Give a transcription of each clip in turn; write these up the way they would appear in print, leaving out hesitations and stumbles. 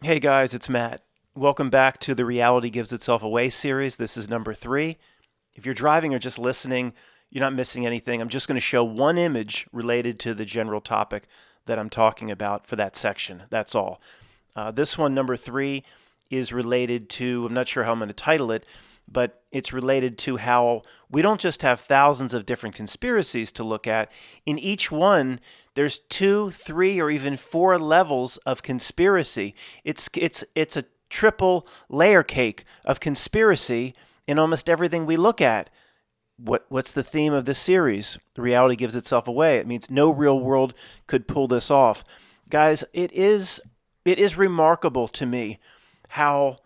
Hey guys, it's Matt. Welcome back to the Reality Gives Itself Away series. This is number 3. If you're driving or just listening, you're not missing anything. I'm just going to show one image related to the general topic that I'm talking about for that section. That's all. This one, number 3, is related to, I'm not sure how I'm going to title it, but it's related to how we don't just have thousands of different conspiracies to look at. In each one, there's 2, 3, or even 4 levels of conspiracy. It's a triple layer cake of conspiracy in almost everything we look at. What's the theme of this series? The reality gives itself away. It means no real world could pull this off. Guys, it is remarkable to me how,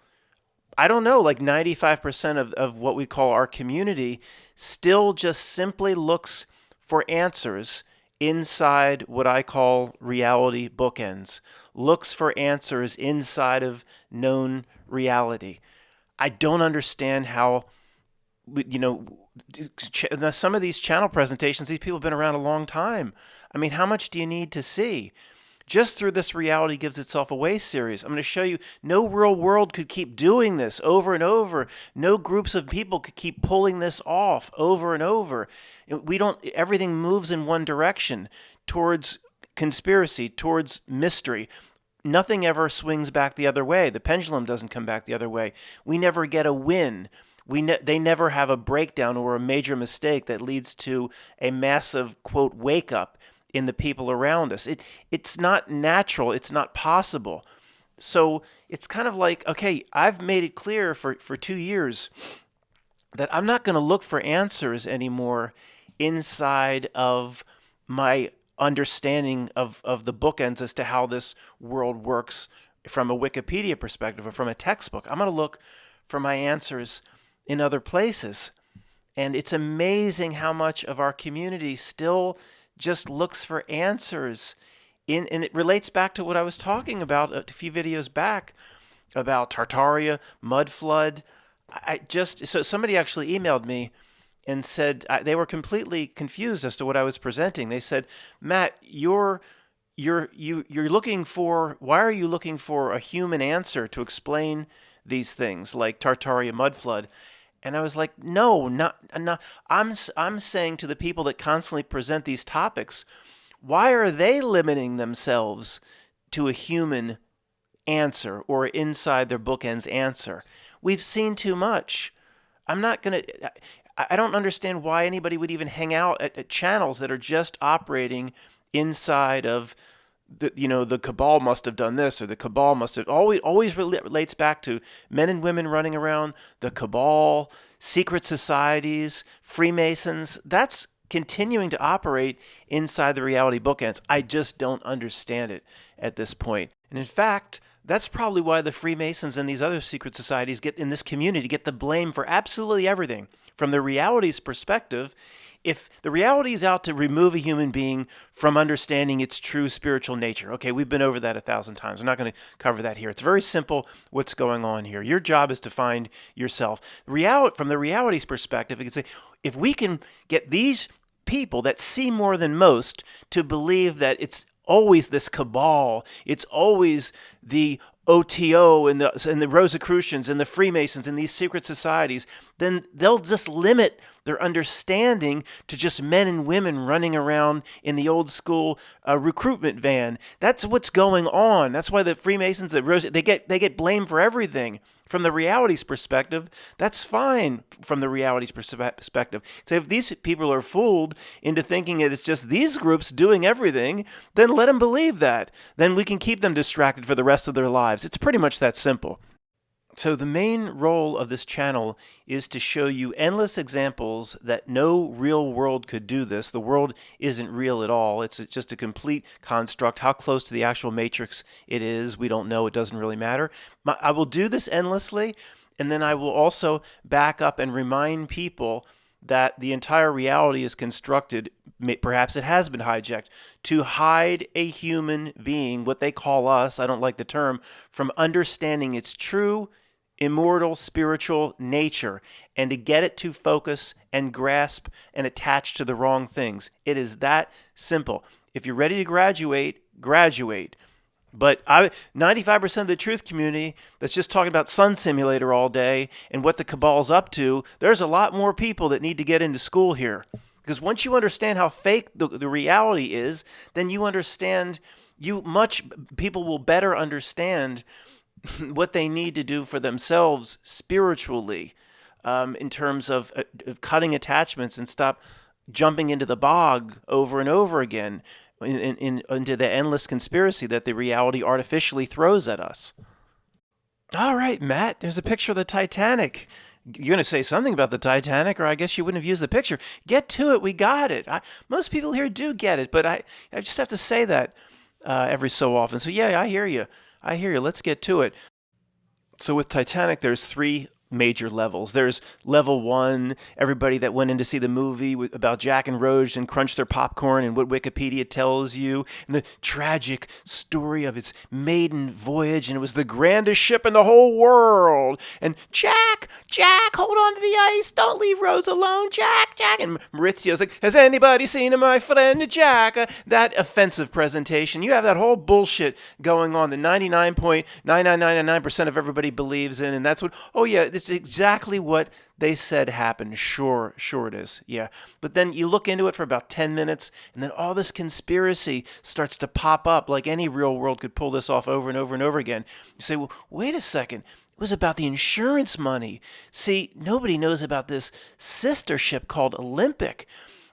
I don't know, like 95% of what we call our community still just simply looks for answers inside what I call reality bookends, looks for answers inside of known reality. I don't understand how, you know, some of these channel presentations, these people have been around a long time. I mean, how much do you need to see? Just through this Reality Gives Itself Away series, I'm going to show you no real world could keep doing this over and over. No groups of people could keep pulling this off over and over. We don't, everything moves in one direction towards conspiracy, towards mystery. Nothing ever swings back the other way. The pendulum doesn't come back the other way. We never get a win. They never have a breakdown or a major mistake that leads to a massive, quote, wake up in the people around us. It's not natural. It's not possible. So it's kind of like, okay, I've made it clear for 2 years that I'm not going to look for answers anymore inside of my understanding of the bookends as to how this world works from a Wikipedia perspective or from a textbook. I'm going to look for my answers in other places. And it's amazing how much of our community still just looks for answers and it relates back to what I was talking about a few videos back about Tartaria, mud flood. I just so somebody actually emailed me and said they were completely confused as to what I was presenting. They said, "Matt, you're looking for, why are you looking for a human answer to explain these things like Tartaria mud flood?" And I was like, no, not. I'm saying to the people that constantly present these topics, why are they limiting themselves to a human answer or inside their bookends answer? We've seen too much. I'm not going to. I don't understand why anybody would even hang out at channels that are just operating inside of the cabal must have done this, or the cabal must have always relates back to men and women running around, the cabal, secret societies, Freemasons. That's continuing to operate inside the reality bookends. I just don't understand it at this point. And in fact, that's probably why the Freemasons and these other secret societies get in this community get the blame for absolutely everything. From the reality's perspective, if the reality is out to remove a human being from understanding its true spiritual nature, okay, we've been over that 1,000 times. We're not going to cover that here. It's very simple what's going on here. Your job is to find yourself. From the reality's perspective, it can say, if we can get these people that see more than most to believe that it's always this cabal, it's always the OTO and the Rosicrucians and the Freemasons and these secret societies, then they'll just limit their understanding to just men and women running around in the old school recruitment van. That's what's going on. That's why the Freemasons, they get blamed for everything. From the reality's perspective, that's fine from the reality's perspective. So if these people are fooled into thinking that it's just these groups doing everything, then let them believe that. Then we can keep them distracted for the rest of their lives. It's pretty much that simple. So the main role of this channel is to show you endless examples that no real world could do this. The world isn't real at all. It's just a complete construct. How close to the actual matrix it is, we don't know. It doesn't really matter. I will do this endlessly, and then I will also back up and remind people that the entire reality is constructed, perhaps it has been hijacked, to hide a human being, what they call us, I don't like the term, from understanding its true immortal spiritual nature and to get it to focus and grasp and attach to the wrong things. It is that simple. If you're ready to graduate, graduate. But 95% of the truth community that's just talking about Sun Simulator all day and what the cabal's up to, there's a lot more people that need to get into school here. Because once you understand how fake the reality is, then you understand, people will better understand what they need to do for themselves spiritually, in terms of cutting attachments and stop jumping into the bog over and over again, into the endless conspiracy that the reality artificially throws at us. All right, Matt, there's a picture of the Titanic. You're going to say something about the Titanic, or I guess you wouldn't have used the picture. Get to it. We got it. Most people here do get it, but I just have to say that every so often. So, yeah, I hear you. I hear you. Let's get to it. So with Titanic, there's three major levels. There's level one, everybody that went in to see the movie about Jack and Rose and crunched their popcorn and what Wikipedia tells you, and the tragic story of its maiden voyage, and it was the grandest ship in the whole world. And Jack, hold on to the ice, don't leave Rose alone, Jack. And Maurizio's like, has anybody seen my friend Jack? That offensive presentation. You have that whole bullshit going on that 99.99999% of everybody believes in, and that's what, oh yeah, it's exactly what they said happened. Sure it is. Yeah. But then you look into it for about 10 minutes, and then all this conspiracy starts to pop up, like any real world could pull this off over and over and over again. You say, well, wait a second. It was about the insurance money. See, nobody knows about this sister ship called Olympic.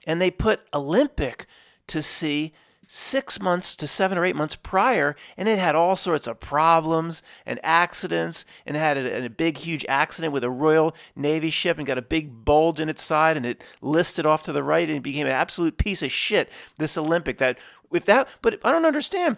And they put Olympic to sea 6 months to 7 or 8 months prior, and it had all sorts of problems and accidents, and it had a big, huge accident with a Royal Navy ship and got a big bulge in its side, and it listed off to the right, and it became an absolute piece of shit, this Olympic. But I don't understand.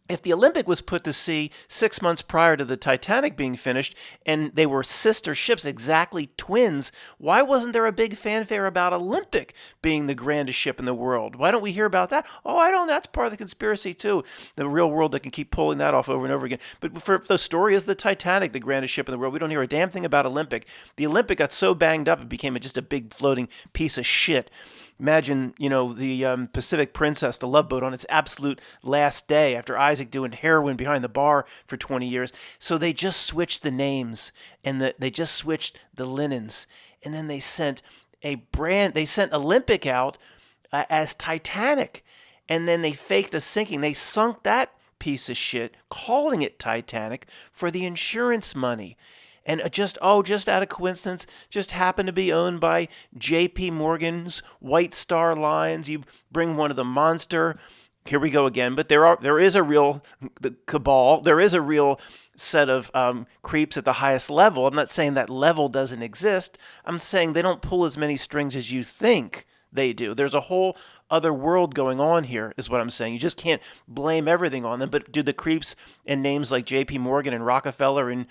If the Olympic was put to sea 6 months prior to the Titanic being finished, and they were sister ships, exactly twins, why wasn't there a big fanfare about Olympic being the grandest ship in the world? Why don't we hear about that? Oh, I don't know. That's part of the conspiracy, too. The real world that can keep pulling that off over and over again. But for the story is the Titanic, the grandest ship in the world. We don't hear a damn thing about Olympic. The Olympic got so banged up, it became just a big floating piece of shit. Imagine, the Pacific Princess, the Love Boat, on its absolute last day after Isaac doing heroin behind the bar for 20 years. So they just switched the names, and they just switched the linens, and then they sent Olympic out as Titanic, and then they faked a sinking. They sunk that piece of shit, calling it Titanic, for the insurance money. And just out of coincidence, just happened to be owned by J.P. Morgan's White Star Lines. You bring one of the monster. Here we go again. But there is a real cabal. There is a real set of creeps at the highest level. I'm not saying that level doesn't exist. I'm saying they don't pull as many strings as you think they do. There's a whole other world going on here, is what I'm saying. You just can't blame everything on them. But do the creeps and names like J.P. Morgan and Rockefeller and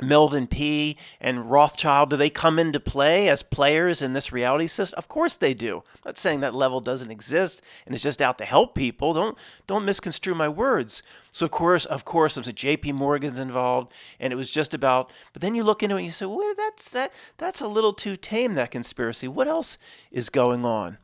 Melvin P. and Rothschild, do they come into play as players in this reality system? Of course they do. I'm not saying that level doesn't exist and it's just out to help people. Don't misconstrue my words. So of course, there's a J.P. Morgan's involved, and it was just about. But then you look into it and you say, well, that's a little too tame, that conspiracy. What else is going on?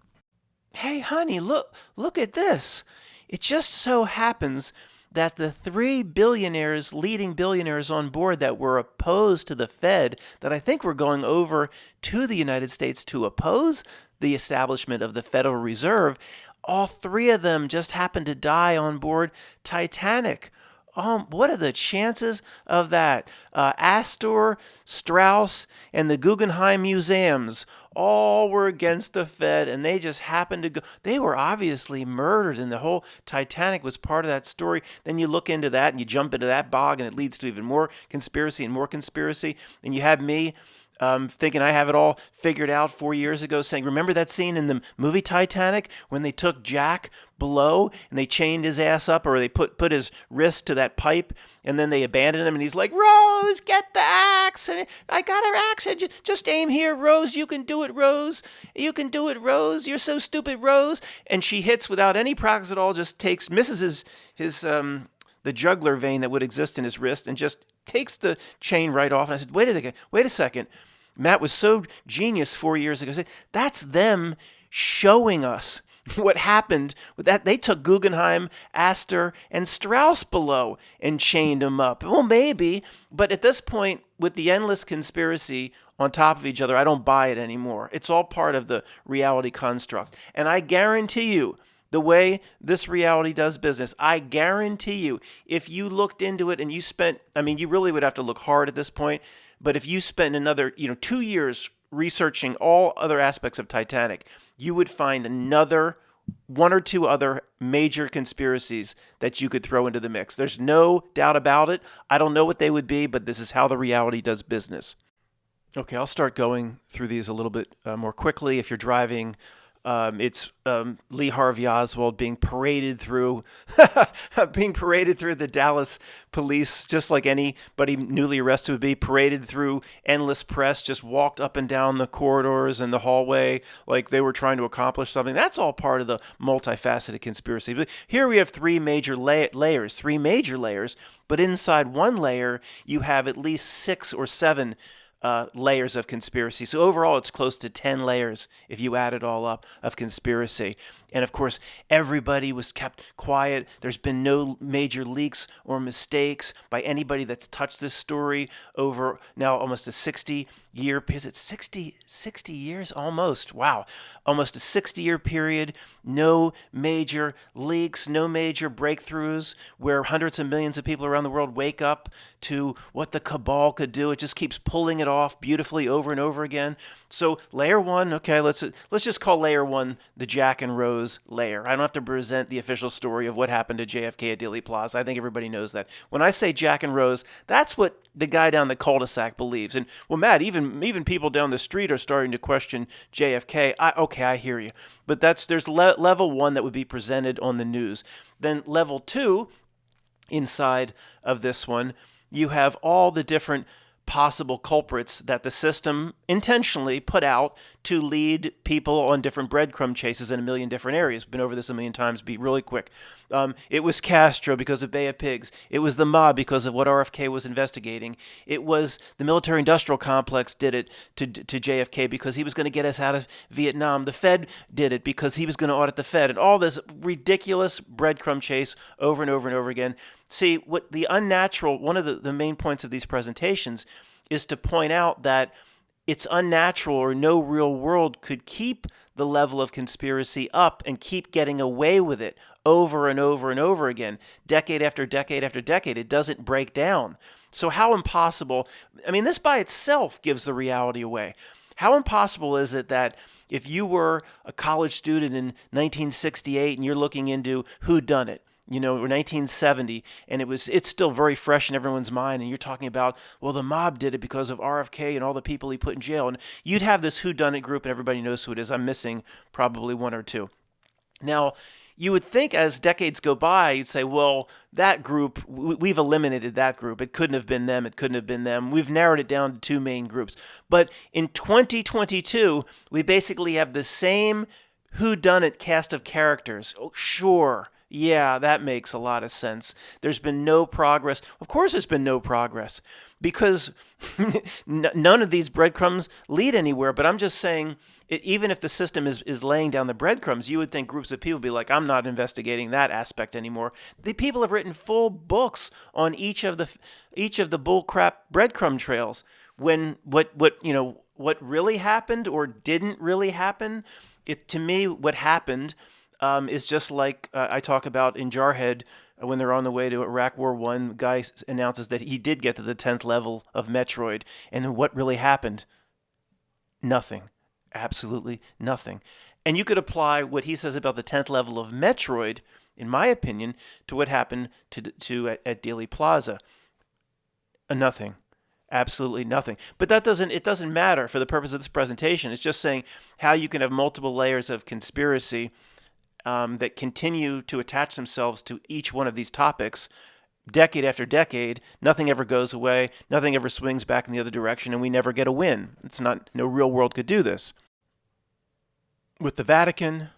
Hey, honey, look at this. It just so happens that the three leading billionaires on board that were opposed to the Fed, that I think were going over to the United States to oppose the establishment of the Federal Reserve, all three of them just happened to die on board Titanic. What are the chances of that? Astor, Strauss, and the Guggenheim Museums all were against the Fed, and they just happened to go. They were obviously murdered, and the whole Titanic was part of that story. Then you look into that, and you jump into that bog, and it leads to even more conspiracy and more conspiracy. And you have me thinking I have it all figured out 4 years ago, saying, remember that scene in the movie Titanic when they took Jack below and they chained his ass up, or they put his wrist to that pipe, and then they abandoned him, and he's like, Rose, get the axe, and I got her axe, and just aim here, Rose, you can do it, Rose, you're so stupid, Rose. And she hits without any practice at all, just misses his the jugular vein that would exist in his wrist, and just takes the chain right off. And I said, wait a second. Matt was so genius 4 years ago. I said, that's them showing us What happened with that? They took Guggenheim, Astor, and Strauss below and chained them up. Well, maybe, but at this point, with the endless conspiracy on top of each other, I don't buy it anymore. It's all part of the reality construct. And I guarantee you, the way this reality does business, I guarantee you, if you looked into it and you spent, I mean, you really would have to look hard at this point, but if you spent another, 2 years researching all other aspects of Titanic, you would find another one or two other major conspiracies that you could throw into the mix. There's no doubt about it. I don't know what they would be, but this is how the reality does business. Okay, I'll start going through these a little bit more quickly. If you're driving, it's Lee Harvey Oswald being paraded through, being paraded through the Dallas police, just like anybody newly arrested would be paraded through endless press. Just walked up and down the corridors and the hallway like they were trying to accomplish something. That's all part of the multifaceted conspiracy. But here we have three major layers. But inside one layer, you have at least 6 or 7 layers of conspiracy. So overall, it's close to 10 layers if you add it all up of conspiracy. And of course, everybody was kept quiet. There's been no major leaks or mistakes by anybody that's touched this story over now almost a 60-year, is it 60 years? Almost. Wow. Almost a 60-year period. No major leaks, no major breakthroughs where hundreds of millions of people around the world wake up to what the cabal could do. It just keeps pulling it off beautifully over and over again. So layer 1, okay, let's just call layer 1 the Jack and Rose layer. I don't have to present the official story of what happened to JFK at Dealey Plaza. I think everybody knows that. When I say Jack and Rose, that's what the guy down the cul-de-sac believes. And well, Matt, even people down the street are starting to question JFK. I hear you. But there's level 1 that would be presented on the news. Then level 2, inside of this one, you have all the different possible culprits that the system intentionally put out to lead people on different breadcrumb chases in a million different areas. Been over this a million times, be really quick. It was Castro because of Bay of Pigs. It was the mob because of what RFK was investigating. It was the military-industrial complex did it to JFK because he was going to get us out of Vietnam. The Fed did it because he was going to audit the Fed. And all this ridiculous breadcrumb chase over and over and over again. See, what the unnatural, one of the main points of these presentations is to point out that it's unnatural or no real world could keep the level of conspiracy up and keep getting away with it over and over and over again, decade after decade after decade. It doesn't break down. So how impossible, I mean, this by itself gives the reality away. How impossible is it that if you were a college student in 1968 and you're looking into whodunit, or 1970, and it's still very fresh in everyone's mind, and you're talking about, well, the mob did it because of RFK and all the people he put in jail, and you'd have this whodunit group, and everybody knows who it is. I'm missing probably 1 or 2. Now, you would think as decades go by, you'd say, well, that group, we've eliminated that group. It couldn't have been them. It couldn't have been them. We've narrowed it down to 2 main groups. But in 2022, we basically have the same whodunit cast of characters. Oh, sure. Yeah, that makes a lot of sense. There's been no progress. Of course there's been no progress because none of these breadcrumbs lead anywhere. But I'm just saying, even if the system is laying down the breadcrumbs, you would think groups of people would be like, I'm not investigating that aspect anymore. The people have written full books on each of the bullcrap breadcrumb trails. When what really happened or didn't really happen, to me, what happened is just like I talk about in Jarhead when they're on the way to Iraq War I. The guy announces that he did get to the 10th level of Metroid. And what really happened? Nothing. Absolutely nothing. And you could apply what he says about the 10th level of Metroid, in my opinion, to what happened at Dealey Plaza. Nothing. Absolutely nothing. But it doesn't matter for the purpose of this presentation. It's just saying how you can have multiple layers of conspiracy that continue to attach themselves to each one of these topics decade after decade. Nothing ever goes away. Nothing ever swings back in the other direction, and we never get a win. No real world could do this. With the Vatican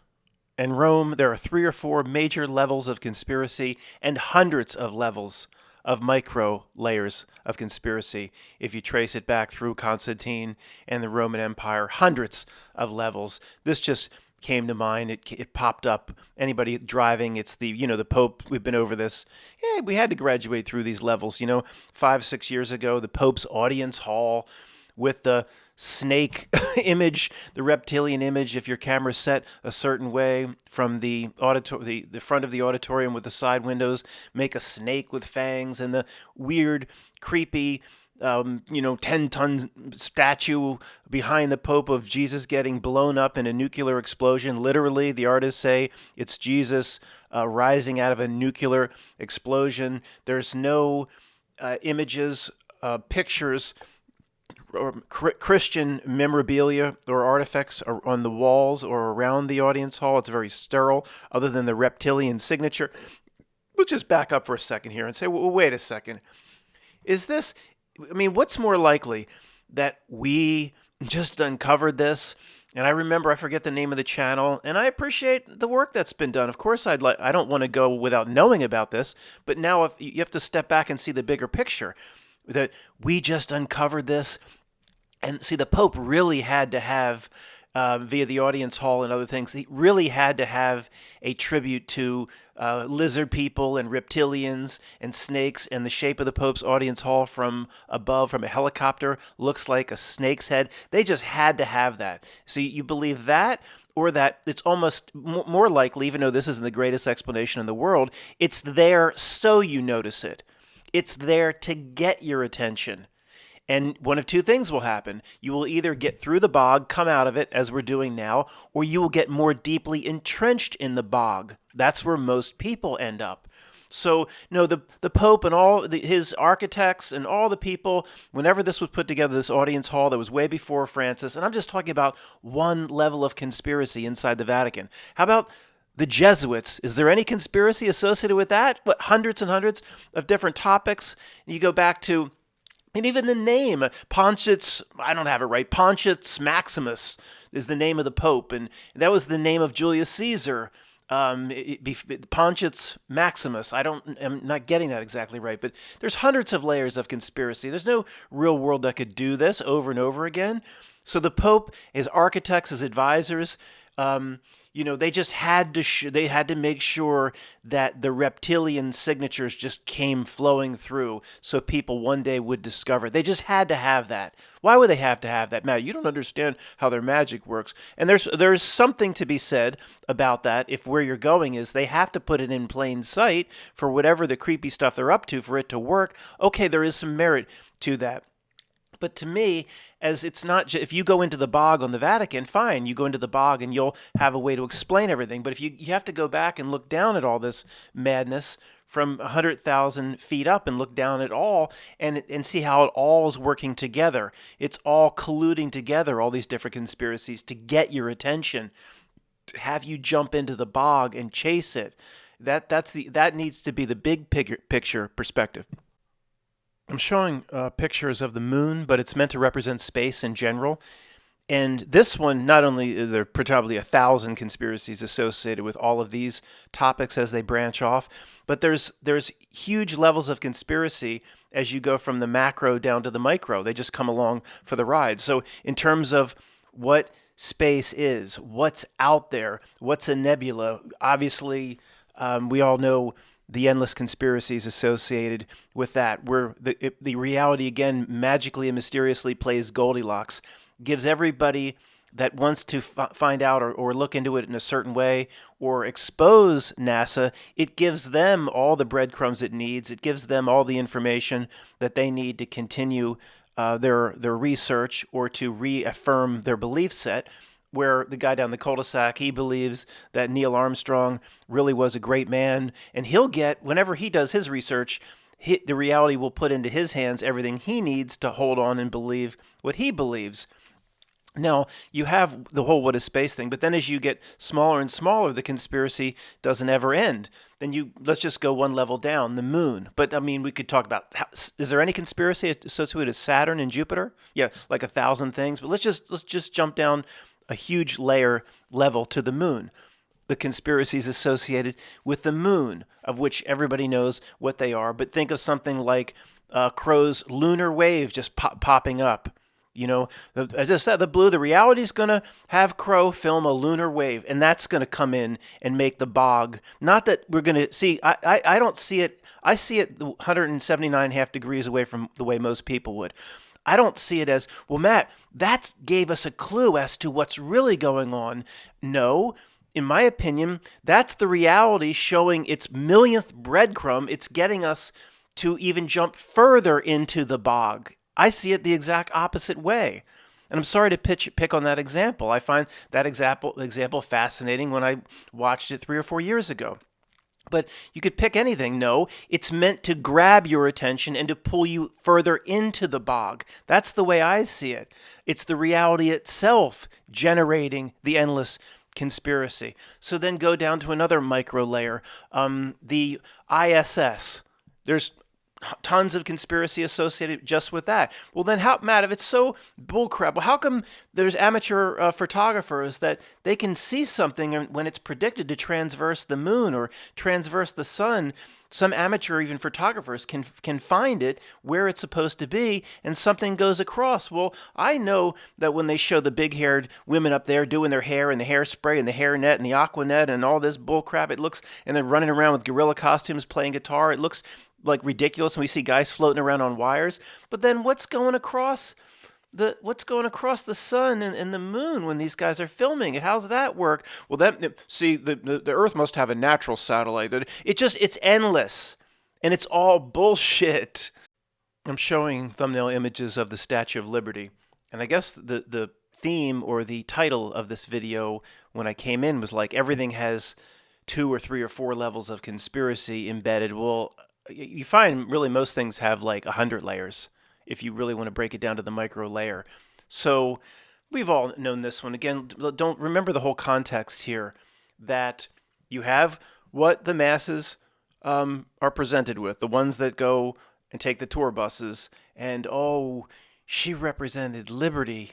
and Rome, there are 3 or 4 major levels of conspiracy and hundreds of levels of micro layers of conspiracy. If you trace it back through Constantine and the Roman Empire, hundreds of levels. This just came to mind. It popped up. Anybody driving, it's the Pope. We've been over this. Yeah, we had to graduate through these levels. 5, 6 years ago, the Pope's audience hall with the snake image, the reptilian image. If your camera's set a certain way from the front of the auditorium with the side windows, make a snake with fangs, and the weird, creepy 10-ton statue behind the Pope of Jesus getting blown up in a nuclear explosion. Literally, the artists say it's Jesus rising out of a nuclear explosion. There's no images, pictures, or Christian memorabilia or artifacts on the walls or around the audience hall. It's very sterile, other than the reptilian signature. Let's just back up for a second here and say, well, wait a second. What's more likely, that we just uncovered this? And I forget the name of the channel, and I appreciate the work that's been done. Of course, I don't want to go without knowing about this, but now if you have to step back and see the bigger picture, that we just uncovered this. And see, the Pope really had to have, via the audience hall and other things, he really had to have a tribute to lizard people and reptilians and snakes, and the shape of the Pope's audience hall from above, from a helicopter, looks like a snake's head. They just had to have that. So you believe that, or that it's almost more likely, even though this isn't the greatest explanation in the world, it's there so you notice it. It's there to get your attention. And one of two things will happen. You will either get through the bog, come out of it, as we're doing now, or you will get more deeply entrenched in the bog. That's where most people end up. So, no, the Pope and all his architects and all the people, whenever this was put together, this audience hall that was way before Francis, and I'm just talking about one level of conspiracy inside the Vatican. How about the Jesuits? Is there any conspiracy associated with that? What, hundreds and hundreds of different topics? You go back to... And even the name, Pontius, I don't have it right, Pontius Maximus is the name of the Pope, and that was the name of Julius Caesar, Pontius Maximus. I'm not getting that exactly right, but there's hundreds of layers of conspiracy. There's no real world that could do this over and over again. So the Pope, his architects, his advisors, they just had to make sure that the reptilian signatures just came flowing through, so people one day would discover it. They just had to have that. Why would they have to have that? Matt, you don't understand how their magic works. And there's something to be said about that. If where you're going is they have to put it in plain sight for whatever the creepy stuff they're up to for it to work. Okay, there is some merit to that. But to me, as it's not, if you go into the bog on the Vatican, fine, you go into the bog and you'll have a way to explain everything. But if you have to go back and look down at all this madness from 100,000 feet up and look down at all and see how it all is working together. It's all colluding together, all these different conspiracies to get your attention, to have you jump into the bog and chase it. That needs to be the big picture perspective. I'm showing pictures of the moon, but it's meant to represent space in general. And this one, not only are there probably 1,000 conspiracies associated with all of these topics as they branch off, but there's huge levels of conspiracy as you go from the macro down to the micro. They just come along for the ride. So in terms of what space is, what's out there, what's a nebula, obviously we all know the endless conspiracies associated with that, where the reality, again, magically and mysteriously plays Goldilocks, gives everybody that wants to find out or look into it in a certain way or expose NASA, it gives them all the breadcrumbs it needs. It gives them all the information that they need to continue their research or to reaffirm their belief set. Where the guy down the cul-de-sac, he believes that Neil Armstrong really was a great man, and he'll get, whenever he does his research, the reality will put into his hands everything he needs to hold on and believe what he believes. Now, you have the whole what is space thing, but then as you get smaller and smaller, the conspiracy doesn't ever end. Then let's just go one level down, the moon. But, we could talk about, is there any conspiracy associated with Saturn and Jupiter? Yeah, like 1,000 things, but let's just jump down a huge level to the moon. The conspiracies associated with the moon, of which everybody knows what they are, but think of something like Crow's lunar wave just popping up. I just said the reality's going to have Crow film a lunar wave, and that's going to come in and make the bog. Not that we're going to see, I don't see it, I see it 179.5 degrees away from the way most people would. I don't see it as, well, Matt, that gave us a clue as to what's really going on. No, in my opinion, that's the reality showing its millionth breadcrumb. It's getting us to even jump further into the bog. I see it the exact opposite way. And I'm sorry to pick on that example. I find that example fascinating when I watched it 3 or 4 years ago. But you could pick anything. No, it's meant to grab your attention and to pull you further into the bog. That's the way I see it. It's the reality itself generating the endless conspiracy. So then go down to another micro layer, the ISS. There's tons of conspiracy associated just with that. Well, then how, Matt, if it's so bullcrap, well, how come there's amateur photographers that they can see something when it's predicted to transverse the moon or transverse the sun? Some amateur even photographers can find it where it's supposed to be, and something goes across. Well, I know that when they show the big-haired women up there doing their hair and the hairspray and the hairnet and the aquanet and all this bullcrap, it looks, and they're running around with gorilla costumes playing guitar, it looks like ridiculous, and we see guys floating around on wires. But then what's going across the sun and the moon when these guys are filming it? How's that work? Well, the Earth must have a natural satellite. It's endless, and it's all bullshit. I'm showing thumbnail images of the Statue of Liberty, and I guess the theme or the title of this video when I came in was like everything has 2 or 3 or 4 levels of conspiracy embedded. Well, you find really most things have like 100 layers if you really want to break it down to the micro layer. So we've all known this one. Again, don't remember the whole context here, that you have what the masses are presented with, the ones that go and take the tour buses, and oh, she represented liberty.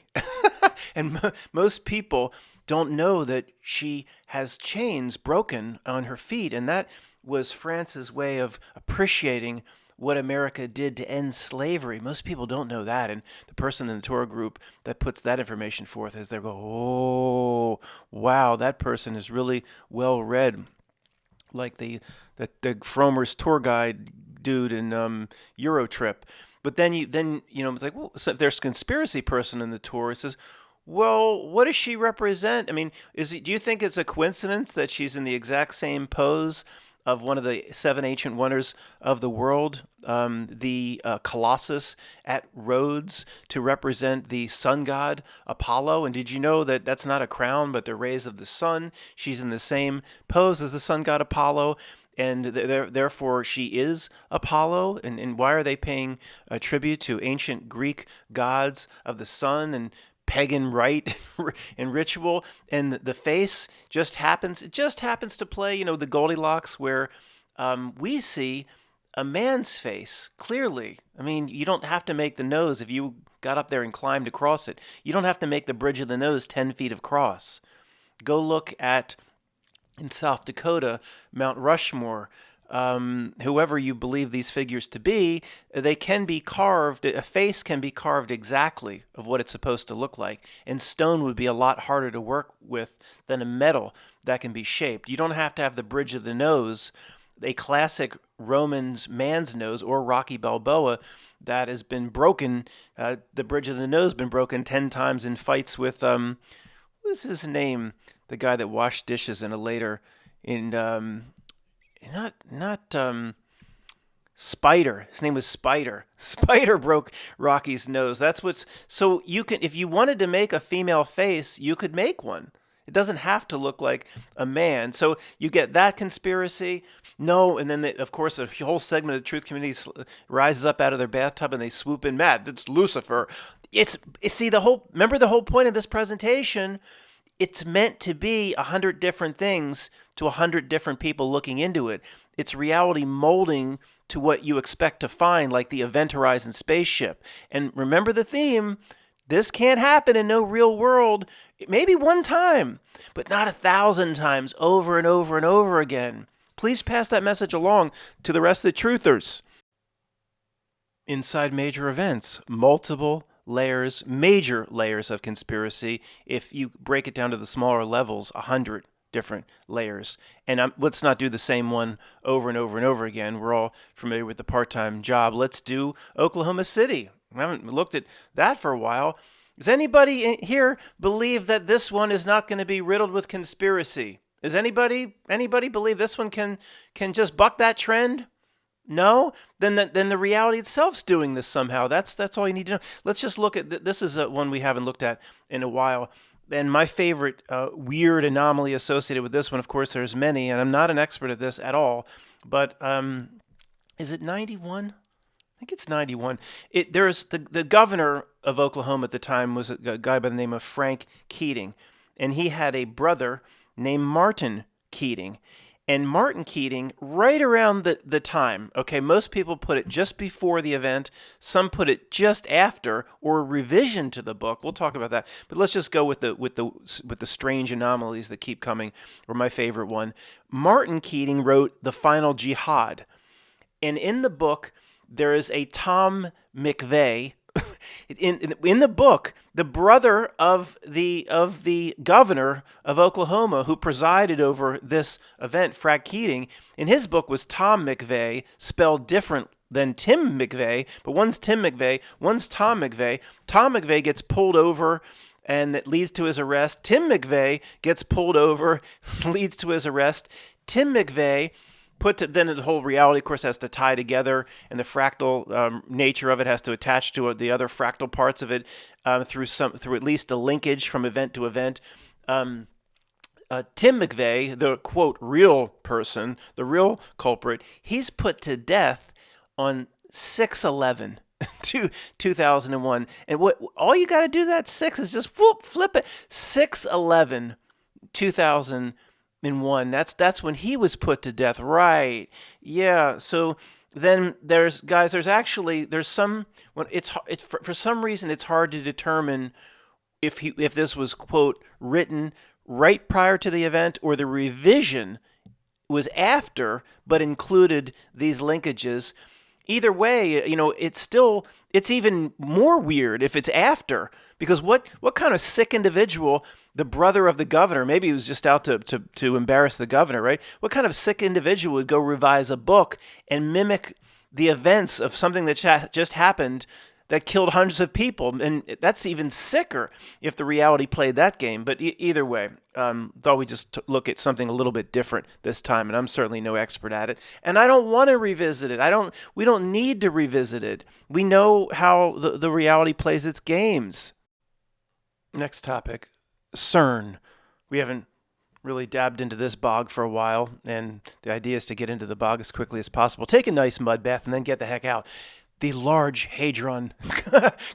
And most people don't know that she has chains broken on her feet, and that was France's way of appreciating what America did to end slavery. Most people don't know that, and the person in the tour group that puts that information forth is they go, oh, wow, that person is really well read, like the Fromer's tour guide dude in Eurotrip. But then it's like, well, so if there's a conspiracy person in the tour, it says, well, what does she represent? I mean, do you think it's a coincidence that she's in the exact same pose of one of the 7 ancient wonders of the world, the Colossus at Rhodes, to represent the sun god Apollo? And did you know that that's not a crown, but the rays of the sun? She's in the same pose as the sun god Apollo, and therefore she is Apollo. And why are they paying a tribute to ancient Greek gods of the sun and pagan rite and ritual? And the face just happens to play, the Goldilocks, where we see a man's face clearly. I mean, you don't have to make the nose, if you got up there and climbed across it, you don't have to make the bridge of the nose 10 feet across. Go look at, in South Dakota, Mount Rushmore. Whoever you believe these figures to be, they can be carved, a face can be carved exactly of what it's supposed to look like. And stone would be a lot harder to work with than a metal that can be shaped. You don't have to have the bridge of the nose, a classic Roman's man's nose, or Rocky Balboa that has been broken. The bridge of the nose has been broken 10 times in fights with, what is his name? The guy that washed dishes in a later, Spider. His name was Spider. Spider broke Rocky's nose. So you can, if you wanted to make a female face, you could make one. It doesn't have to look like a man. So you get that conspiracy. No, and then of course a whole segment of the truth community rises up out of their bathtub and they swoop in. Matt, it's Lucifer. Remember the whole point of this presentation. It's meant to be 100 different things to 100 different people looking into it. It's reality molding to what you expect to find, like the Event Horizon spaceship. And remember the theme, this can't happen in no real world. Maybe one time, but not 1,000 times over and over and over again. Please pass that message along to the rest of the truthers. Inside major events, multiple layers, major layers of conspiracy. If you break it down to the smaller levels, 100 different layers. And let's not do the same one over and over and over again. We're all familiar with the part-time job. Let's do Oklahoma City. I haven't looked at that for a while. Does anybody here believe that this one is not going to be riddled with conspiracy? Does anybody believe this one can just buck that trend? No? Then the reality itself's doing this somehow. That's all you need to know. Let's just look at this is one we haven't looked at in a while. And my favorite weird anomaly associated with this one, of course, there's many, and I'm not an expert at this at all, but is it 91? I think it's 91. There's the governor of Oklahoma at the time was a guy by the name of Frank Keating, and he had a brother named Martin Keating. And Martin Keating, right around the time, okay, most people put it just before the event, some put it just after, or a revision to the book. We'll talk about that, but let's just go with the strange anomalies that keep coming. Or my favorite one, Martin Keating wrote The Final Jihad, and in the book there is a Tom McVeigh. In the book, the brother of the governor of Oklahoma who presided over this event, Frank Keating, in his book was Tom McVeigh, spelled different than Tim McVeigh, but one's Tim McVeigh, one's Tom McVeigh. Tom McVeigh gets pulled over, and that leads to his arrest. Tim McVeigh gets pulled over, leads to his arrest. Tim McVeigh then the whole reality, of course, has to tie together, and the fractal nature of it has to attach to the other fractal parts of it through at least a linkage from event to event. Tim McVeigh, the quote real person, the real culprit, he's put to death on 6/11. 2001, and what all you got to do that 6 is just flip it. 6/11, 2001. That's when he was put to death, right? Yeah. So then there's some. When it's for some reason it's hard to determine if this was quote written right prior to the event or the revision was after, but included these linkages. Either way, it's even more weird if it's after, because what kind of sick individual, the brother of the governor, maybe he was just out to embarrass the governor, right? What kind of sick individual would go revise a book and mimic the events of something that just happened that killed hundreds of people? And that's even sicker if the reality played that game. But either way, thought we just look at something a little bit different this time, and I'm certainly no expert at it. And I don't want to revisit it. We don't need to revisit it. We know how the reality plays its games. Next topic, CERN. We haven't really dabbed into this bog for a while, and the idea is to get into the bog as quickly as possible. Take a nice mud bath and then get the heck out. The Large Hadron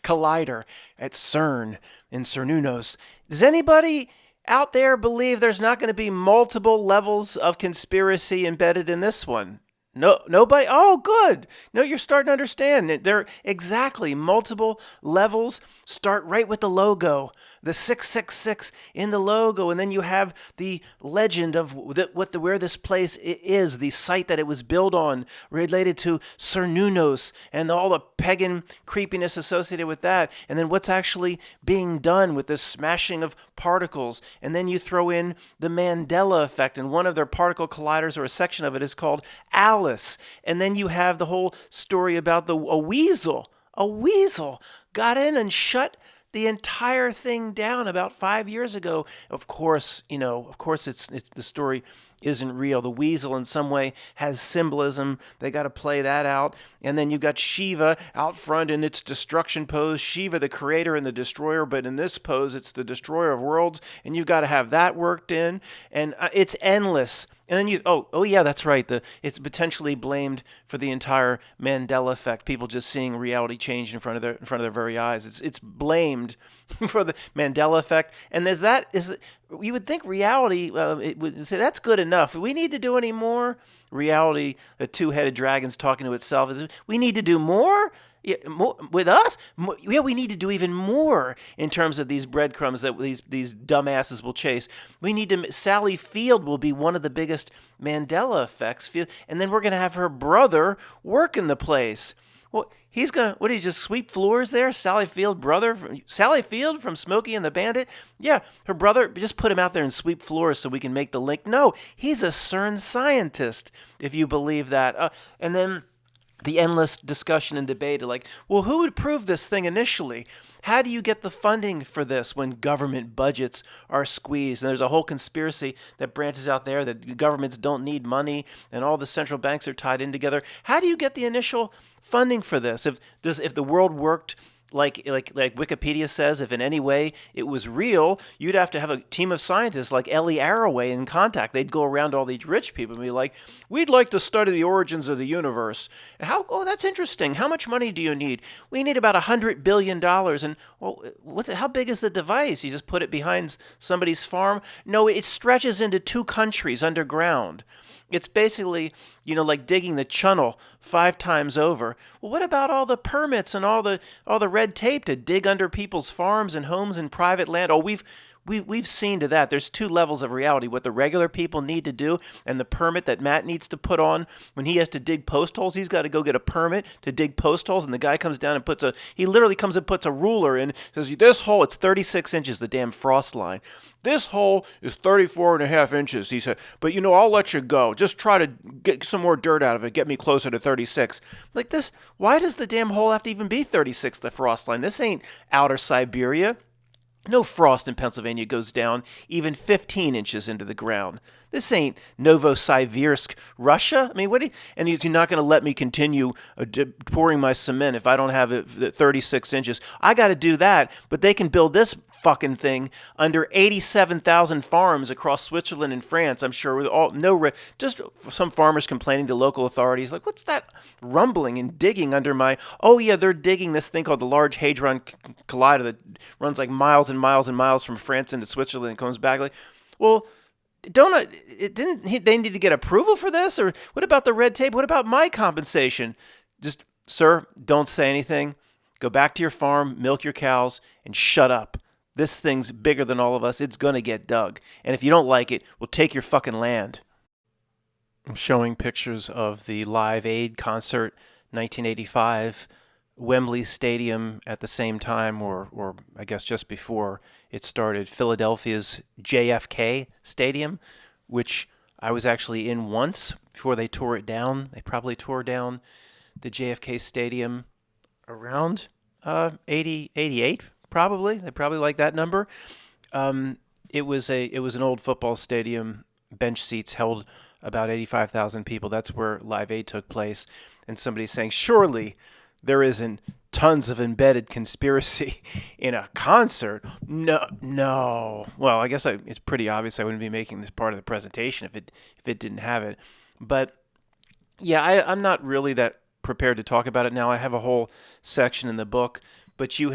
Collider at CERN in Cernunnos. Does anybody out there believe there's not going to be multiple levels of conspiracy embedded in this one? No, nobody? Oh, good. No, you're starting to understand. They're exactly multiple levels. Start right with the logo, the 666 in the logo, and then you have the legend of where this place is, the site that it was built on, related to Cernunnos, and all the pagan creepiness associated with that, and then what's actually being done with this smashing of particles, and then you throw in the Mandela effect, and one of their particle colliders, or a section of it, is called Alice. And then you have the whole story about a weasel got in and shut the entire thing down about 5 years ago. Of course, it's the story isn't real. The weasel in some way has symbolism. They got to play that out. And then you've got Shiva out front in its destruction pose. Shiva, the creator and the destroyer, but in this pose, it's the destroyer of worlds. And you've got to have that worked in. And it's endless. And then oh yeah, that's right. It's potentially blamed for the entire Mandela effect. People just seeing reality change in front of their very eyes. It's blamed for the Mandela effect. And you would think reality it would say that's good enough. We need to do any more. Reality, a two-headed dragon's talking to itself. We need to do more. Yeah, more, with us? Yeah, we need to do even more in terms of these breadcrumbs that these dumbasses will chase. We need to. Sally Field will be one of the biggest Mandela effects, and then we're going to have her brother work in the place. Well, he's gonna, what, did he just sweep floors there? Sally Field from Smokey and the Bandit? Yeah, her brother, just put him out there and sweep floors so we can make the link. No, he's a CERN scientist, if you believe that. And then the endless discussion and debate like, well, who would prove this thing initially? How do you get the funding for this when government budgets are squeezed? And there's a whole conspiracy that branches out there that governments don't need money and all the central banks are tied in together. How do you get the initial funding for this? If the world worked like Wikipedia says, if in any way it was real, you'd have to have a team of scientists like Ellie Arroway in contact. They'd go around to all these rich people and be like, we'd like to study the origins of the universe. Oh, that's interesting. How much money do you need? We need about $100 billion. And, well, how big is the device? You just put it behind somebody's farm? No, it stretches into 2 countries underground. It's basically, like digging the channel 5 times over. Well, what about all the permits and all the red tape to dig under people's farms and homes and private land? Oh, we've seen to that. There's 2 levels of reality: what the regular people need to do and the permit that Matt needs to put on when he has to dig post holes. He's got to go get a permit to dig post holes, and the guy comes down and he literally comes and puts a ruler in, says, this hole, it's 36 inches, the damn frost line. This hole is 34 and a half inches, he said, but I'll let you go. Just try to get some more dirt out of it, get me closer to 36. Like this, why does the damn hole have to even be 36, the frost line? This ain't outer Siberia. No frost in Pennsylvania goes down even 15 inches into the ground. This ain't Novosibirsk, Russia. I mean, and you're not going to let me continue pouring my cement if I don't have it 36 inches. I got to do that, but they can build this fucking thing under 87,000 farms across Switzerland and France. I'm sure with just some farmers complaining to local authorities, like, what's that rumbling and digging under my? Oh yeah, they're digging this thing called the Large Hadron Collider that runs like miles and miles and miles from France into Switzerland and comes back. Like, well, they need to get approval for this? Or what about the red tape? What about my compensation? Just, sir, don't say anything. Go back to your farm, milk your cows, and shut up. This thing's bigger than all of us. It's going to get dug. And if you don't like it, we'll take your fucking land. I'm showing pictures of the Live Aid concert, 1985, Wembley Stadium at the same time, or I guess just before it started, Philadelphia's JFK Stadium, which I was actually in once before they tore it down. They probably tore down the JFK Stadium around 88, probably. They probably like that number. It was an old football stadium. Bench seats held about 85,000 people. That's where Live Aid took place. And somebody's saying, surely there isn't tons of embedded conspiracy in a concert. No. Well, I guess it's pretty obvious I wouldn't be making this part of the presentation if it didn't have it. But yeah, I'm not really that prepared to talk about it now. I have a whole section in the book, but you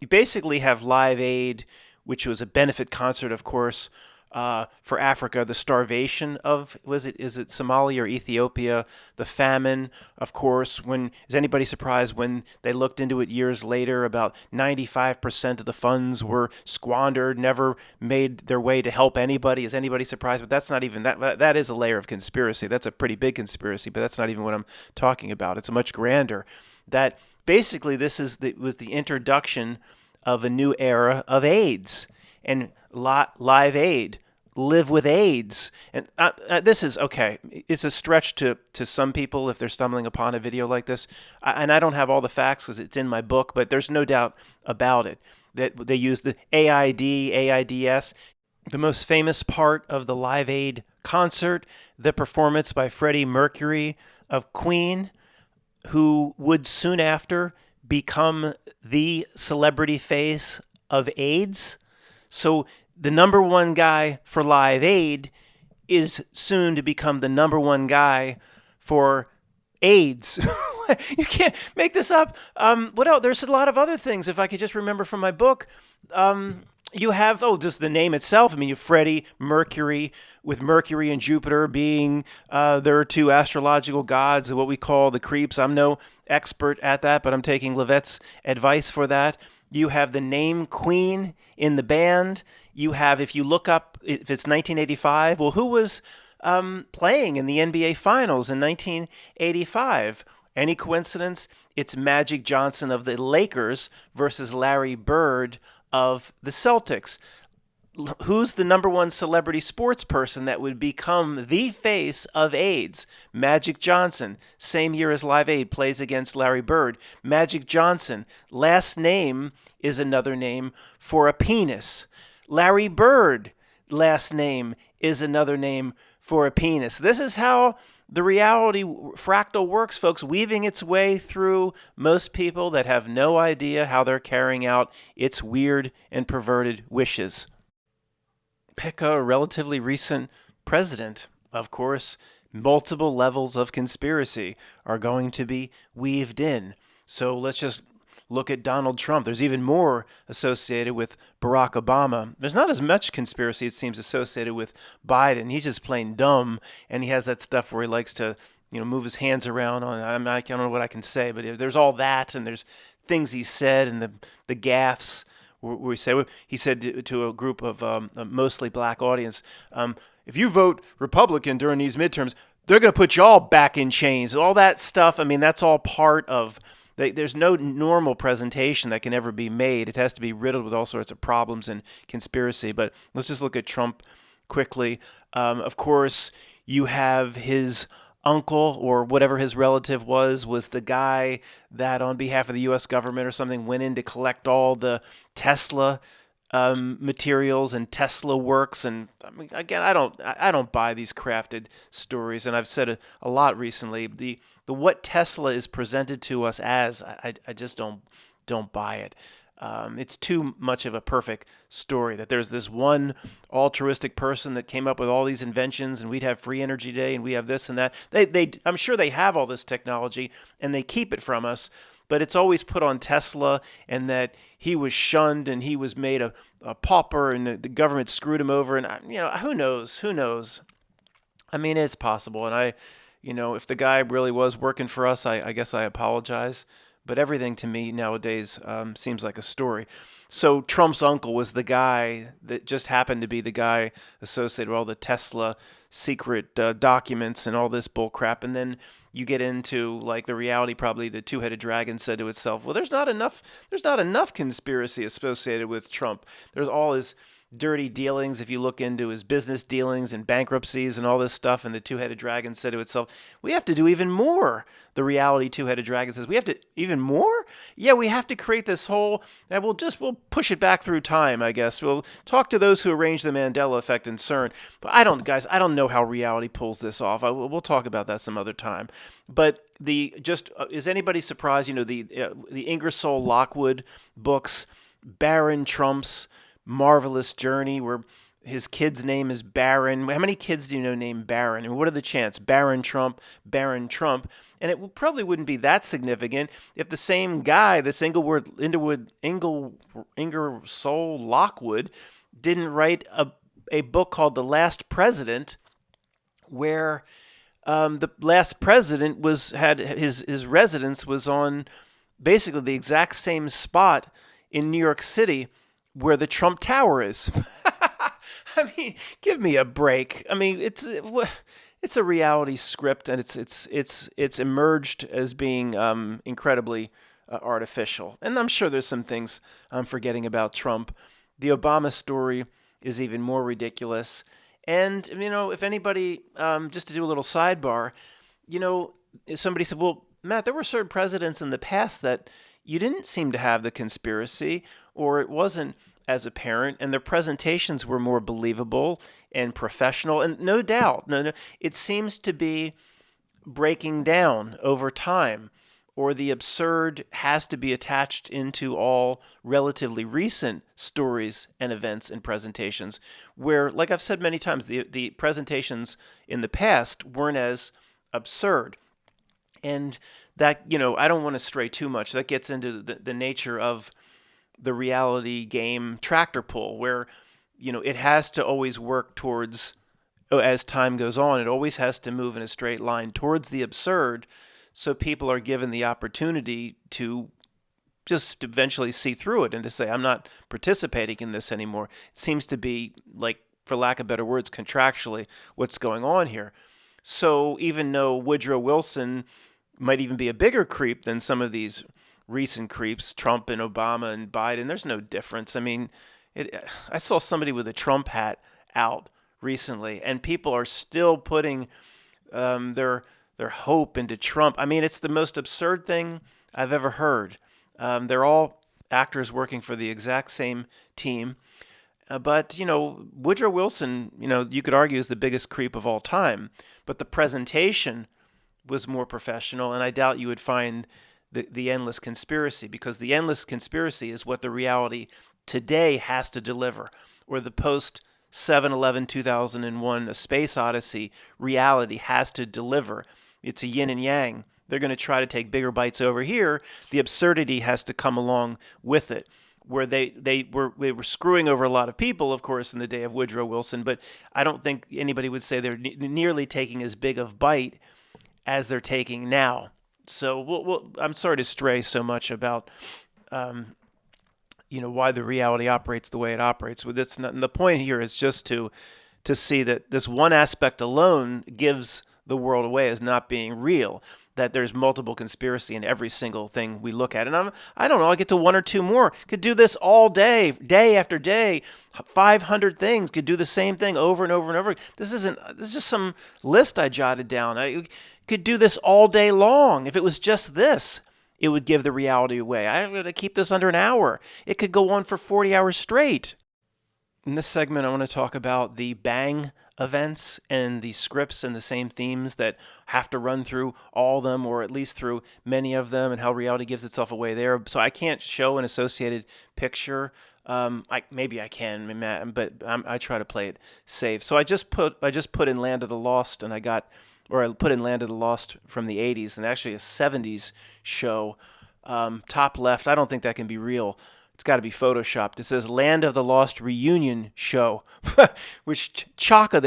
basically have Live Aid, which was a benefit concert, of course, for Africa, the starvation of, is it Somalia or Ethiopia, the famine, of course. Is anybody surprised when they looked into it years later, about 95% of the funds were squandered, never made their way to help anybody? Is anybody surprised? But that's not even, that is a layer of conspiracy. That's a pretty big conspiracy, but that's not even what I'm talking about. It's much grander. That basically this was the introduction of a new era of AIDS. And Live Aid, live with AIDS. And this is, okay, it's a stretch to some people if they're stumbling upon a video like this. And I don't have all the facts because it's in my book, but there's no doubt about it that they use the AIDS. The most famous part of the Live Aid concert, the performance by Freddie Mercury of Queen, who would soon after become the celebrity face of AIDS. So the number one guy for Live Aid is soon to become the number one guy for AIDS. You can't make this up. What else? There's a lot of other things, if I could just remember from my book. You have, just the name itself. I mean, you have Freddie Mercury, with Mercury and Jupiter being there are 2 astrological gods, what we call the creeps. I'm no expert at that, but I'm taking Levette's advice for that. You have the name Queen in the band. You have, if you look up, if it's 1985, well, who was playing in the NBA Finals in 1985? Any coincidence? It's Magic Johnson of the Lakers versus Larry Bird of the Celtics. Who's the number one celebrity sports person that would become the face of AIDS? Magic Johnson. Same year as Live Aid plays against Larry Bird. Magic Johnson. Last name is another name for a penis. Larry Bird. Last name is another name for a penis. This is how the reality fractal works, folks, weaving its way through most people that have no idea how they're carrying out its weird and perverted wishes. Pick a relatively recent president. Of course, multiple levels of conspiracy are going to be weaved in. So let's just look at Donald Trump. There's even more associated with Barack Obama. There's not as much conspiracy, it seems, associated with Biden. He's just plain dumb, and he has that stuff where he likes to, move his hands around. I don't know what I can say, but there's all that, and there's things he said, and the gaffes. Where he said to a group of a mostly black audience, if you vote Republican during these midterms, they're going to put you all back in chains. All that stuff, I mean, that's all part of, there's no normal presentation that can ever be made. It has to be riddled with all sorts of problems and conspiracy. But let's just look at Trump quickly. Of course, you have his uncle or whatever his relative was the guy that on behalf of the U.S. government or something went in to collect all the Tesla materials and Tesla works. And I mean, again, I don't buy these crafted stories, and I've said it a lot recently. The what Tesla is presented to us as, I just don't buy it. It's too much of a perfect story that there's this one altruistic person that came up with all these inventions, and we'd have free energy day, and we have this and that. I'm sure they have all this technology, and they keep it from us, but it's always put on Tesla, and that he was shunned, and he was made a pauper, and the government screwed him over, and who knows? I mean, it's possible, and if the guy really was working for us, I guess I apologize. But everything to me nowadays seems like a story. So Trump's uncle was the guy that just happened to be the guy associated with all the Tesla secret documents and all this bull crap. And then you get into like the reality, probably the two-headed dragon said to itself, well, there's not enough conspiracy associated with Trump. There's all his dirty dealings. If you look into his business dealings and bankruptcies and all this stuff, and the two-headed dragon said to itself, we have to do even more. The reality two-headed dragon says, we have to even more? Yeah, we have to create this whole, and we'll push it back through time, I guess. We'll talk to those who arranged the Mandela effect in CERN. But I don't know how reality pulls this off. We'll talk about that some other time. But is anybody surprised, the Ingersoll Lockwood books, Baron Trump's Marvelous Journey, where his kid's name is Baron. How many kids do you know named Baron? And what are the chances? Baron Trump. And it probably wouldn't be that significant if the same guy, this Ingersoll Lockwood, didn't write a book called The Last President, where the last president had his residence was on basically the exact same spot in New York City where the Trump Tower is. I mean, give me a break. I mean, it's a reality script, and it's emerged as being incredibly artificial. And I'm sure there's some things I'm forgetting about Trump. The Obama story is even more ridiculous. And if anybody, just to do a little sidebar, if somebody said, well, Matt, there were certain presidents in the past that you didn't seem to have the conspiracy, or it wasn't as apparent, and their presentations were more believable and professional. And no doubt, it seems to be breaking down over time, or the absurd has to be attached into all relatively recent stories and events and presentations, where, like I've said many times, the presentations in the past weren't as absurd. And that, I don't want to stray too much. That gets into the nature of the reality game tractor pull, where, it has to always work towards, as time goes on, it always has to move in a straight line towards the absurd, so people are given the opportunity to just eventually see through it and to say, I'm not participating in this anymore. It seems to be, like, for lack of better words, contractually what's going on here. So even though Woodrow Wilson might even be a bigger creep than some of these recent creeps, Trump and Obama and Biden. There's no difference. I mean, I saw somebody with a Trump hat out recently, and people are still putting their hope into Trump. I mean, it's the most absurd thing I've ever heard. They're all actors working for the exact same team. But, Woodrow Wilson, you could argue is the biggest creep of all time. But the presentation was more professional, and I doubt you would find the endless conspiracy, because the endless conspiracy is what the reality today has to deliver, or the post 7/11/2001 A Space Odyssey reality has to deliver. It's a yin and yang. They're going to try to take bigger bites over here. The absurdity has to come along with it, where they were screwing over a lot of people, of course, in the day of Woodrow Wilson, but I don't think anybody would say they're nearly taking as big of bite as they're taking now. So I'm sorry to stray so much about why the reality operates the way it operates. With this, and the point here is just to see that this one aspect alone gives the world away as not being real. That there's multiple conspiracy in every single thing we look at. And I don't know, I get to one or two more. Could do this all day, day after day. 500 things, could do the same thing over and over and over. This is just some list I jotted down. I could do this all day long. If it was just this, it would give the reality away. I'm going to keep this under an hour. It could go on for 40 hours straight. In this segment, I want to talk about the Bang events and the scripts and the same themes that have to run through all of them, or at least through many of them, and how reality gives itself away there. So I can't show an associated picture. Maybe I can, but I try to play it safe. So I just put in Land of the Lost, and I put in Land of the Lost from the 80s, and actually a 70s show. Top left, I don't think that can be real. It's got to be photoshopped. It says Land of the Lost Reunion Show, which Chaka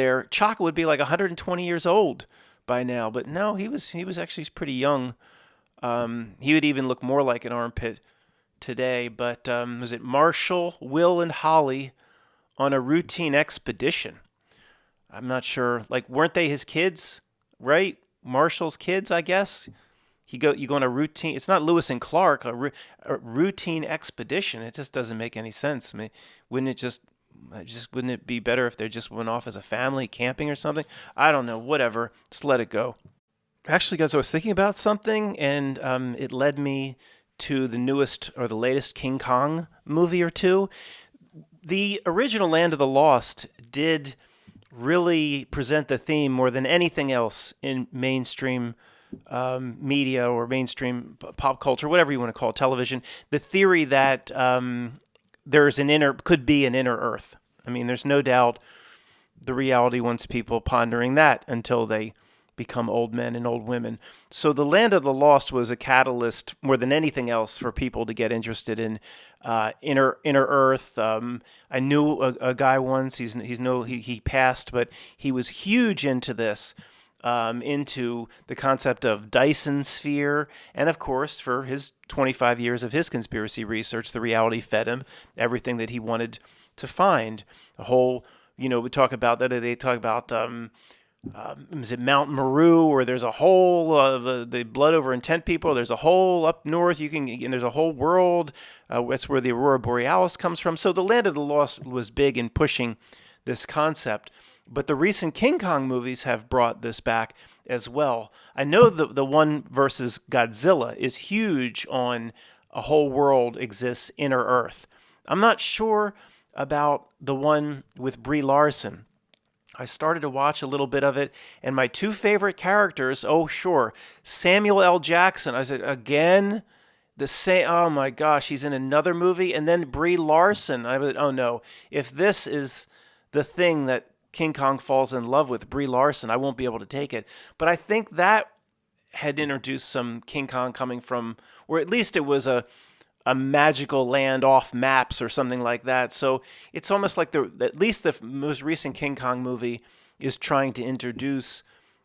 would be like 120 years old by now. But no, he was actually pretty young. He would even look more like an armpit today. But was it Marshall, Will, and Holly on a routine expedition? I'm not sure. Like, weren't they his kids, right? Marshall's kids, I guess. You go on a routine. It's not Lewis and Clark, a routine expedition. It just doesn't make any sense. I mean, wouldn't it be better if they just went off as a family camping or something? I don't know. Whatever. Just let it go. Actually, guys, I was thinking about something, and it led me to the newest or the latest King Kong movie or two. The original Land of the Lost did really present the theme more than anything else in mainstream media or mainstream pop culture, whatever you want to call it, television. The theory that could be an inner Earth. I mean, there's no doubt the reality wants people pondering that until they become old men and old women. So the Land of the Lost was a catalyst more than anything else for people to get interested in inner Earth. I knew a guy once. He passed, but he was huge into this. Into the concept of Dyson sphere, and of course, for his 25 years of his conspiracy research, the reality fed him everything that he wanted to find. A whole, we talk about that. They talk about is it Mount Meru, where there's a whole the blood over intent people. There's a whole up north and there's a whole world. That's where the Aurora Borealis comes from. So the Land of the Lost was big in pushing this concept. But the recent King Kong movies have brought this back as well. I know the one versus Godzilla is huge on a whole world exists inner Earth. I'm not sure about the one with Brie Larson. I started to watch a little bit of it, and my two favorite characters, Samuel L. Jackson. I said, again? Oh my gosh, he's in another movie? And then Brie Larson. I said, oh no, if this is the thing that King Kong falls in love with, Brie Larson, I won't be able to take it. But I think that had introduced some King Kong coming from, or at least it was a magical land off maps or something like that. So it's almost like at least the most recent King Kong movie is trying to introduce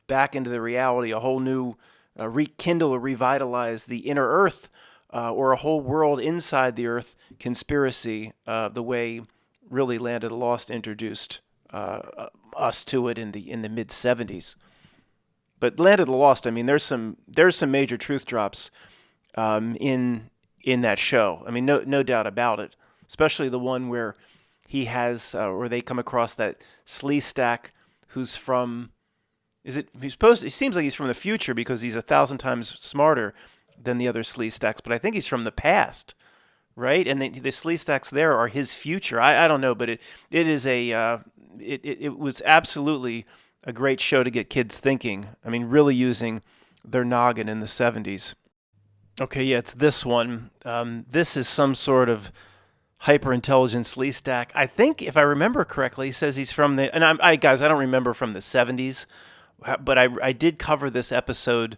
back into the reality a whole new, rekindle or revitalize the inner Earth or a whole world inside the Earth conspiracy, the way really Land of the Lost introduced us to it in the mid 70s. But Land of the Lost, I mean, there's some major truth drops in that show. I mean, no doubt about it. Especially the one where he has, where they come across that slee stack who's from. Is it? He's supposed. It seems like he's from the future because he's 1,000 times smarter than the other slee stacks. But I think he's from the past, right? And the slee stacks there are his future. I don't know, but it is a it was absolutely a great show to get kids thinking. I mean, really using their noggin in the 70s. Okay, yeah, it's this one. This is some sort of hyper intelligence Lee stack. I think, if I remember correctly, he says he's from the. And guys, I don't remember from the 70s, but I did cover this episode,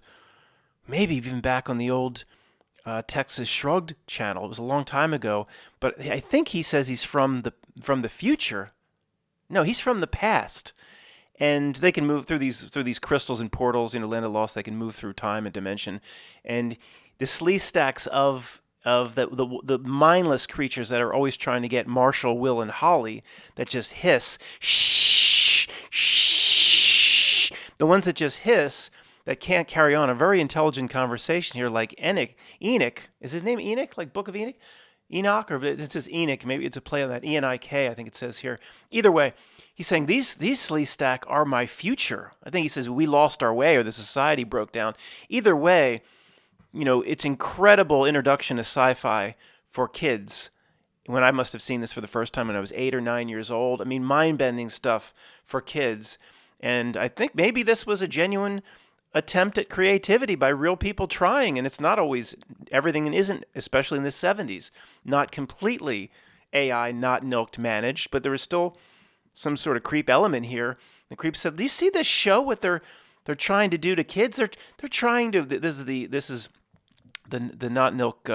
maybe even back on the old Texas Shrugged channel. It was a long time ago, but I think he says he's from the future. No, he's from the past, and they can move through these crystals and portals. Land of Lost. They can move through time and dimension, and the slee stacks of the mindless creatures that are always trying to get Marshall, Will, and Holly that just hiss, shh, shh. The ones that just hiss that can't carry on a very intelligent conversation here, like Enoch. Is his name Enoch? Like Book of Enoch? Enoch, or it says Enoch. Maybe it's a play on that. E-N-I-K, I think it says here. Either way, he's saying these slee stack are my future. I think he says we lost our way or the society broke down. Either way, it's incredible introduction to sci-fi for kids. When I must have seen this for the first time when I was 8 or 9 years old. I mean, mind-bending stuff for kids. And I think maybe this was a genuine attempt at creativity by real people trying. And it's not always, everything isn't, especially in the 70s, not completely AI, not milked managed, but there was still some sort of creep element here. The creep said, "Do you see this show? What they're trying to do to kids? They're trying to. This is the not milk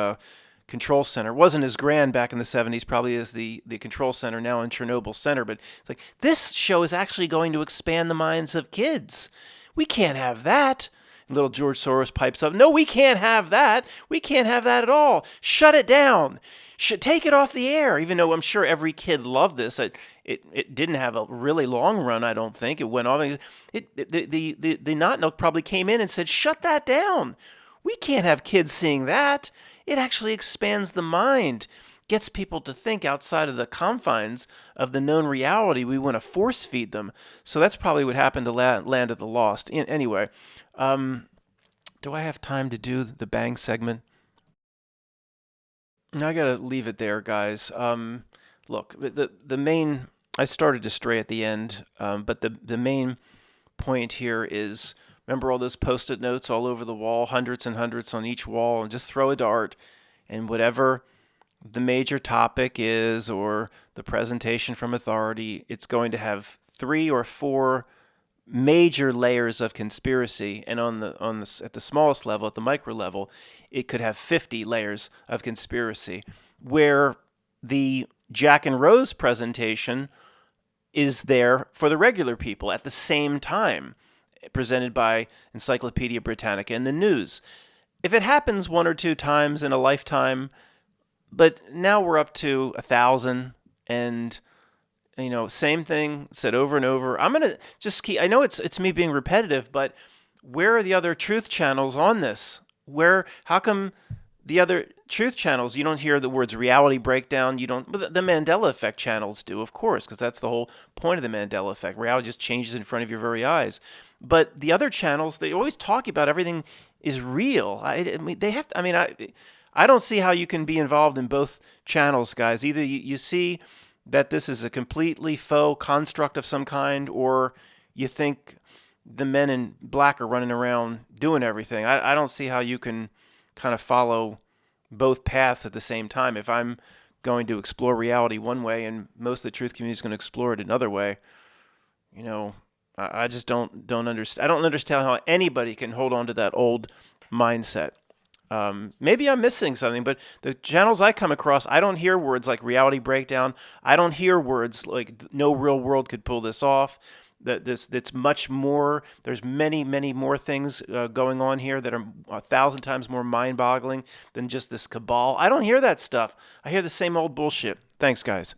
control center. Wasn't as grand back in the 70s, probably as the control center now in Chernobyl Center. But it's like this show is actually going to expand the minds of kids. We can't have that." Little George Soros pipes up, "No, we can't have that. We can't have that at all. Shut it down. Take it off the air." Even though I'm sure every kid loved this, it didn't have a really long run. I don't think it went off. The not milk probably came in and said, "Shut that down. We can't have kids seeing that. It actually expands the mind, gets people to think outside of the confines of the known reality. We want to force feed them." So that's probably what happened to Land of the Lost. Anyway, do I have time to do the bang segment? I gotta leave it there, guys. Look, the main. I started to stray at the end, but the main point here is, remember all those post-it notes all over the wall, hundreds and hundreds on each wall, and just throw a dart, and whatever the major topic is or the presentation from authority, it's going to have 3 or 4 major layers of conspiracy, and at the smallest level, at the micro level, it could have 50 layers of conspiracy, where the Jack and Rose presentation is there for the regular people at the same time, presented by Encyclopedia Britannica and the news. If it happens 1 or 2 times in a lifetime, but now we're up to 1,000, and same thing said over and over. I'm gonna just keep. I know it's me being repetitive, but where are the other truth channels on this? How come the other truth channels, you don't hear the words reality breakdown? You don't. But the Mandela Effect channels do, of course, because that's the whole point of the Mandela Effect. Reality just changes in front of your very eyes. But the other channels, they always talk about everything is real. I mean, they have to. I mean, I don't see how you can be involved in both channels, guys. Either you see that this is a completely faux construct of some kind, or you think the men in black are running around doing everything. I don't see how you can kind of follow both paths at the same time. If I'm going to explore reality one way and most of the truth community is going to explore it another way, I just don't understand. I don't understand how anybody can hold on to that old mindset. Maybe I'm missing something, but the channels I come across, I don't hear words like reality breakdown. I don't hear words like no real world could pull this off. That's much more. There's many, many more things going on here that are 1,000 times more mind-boggling than just this cabal. I don't hear that stuff. I hear the same old bullshit. Thanks, guys.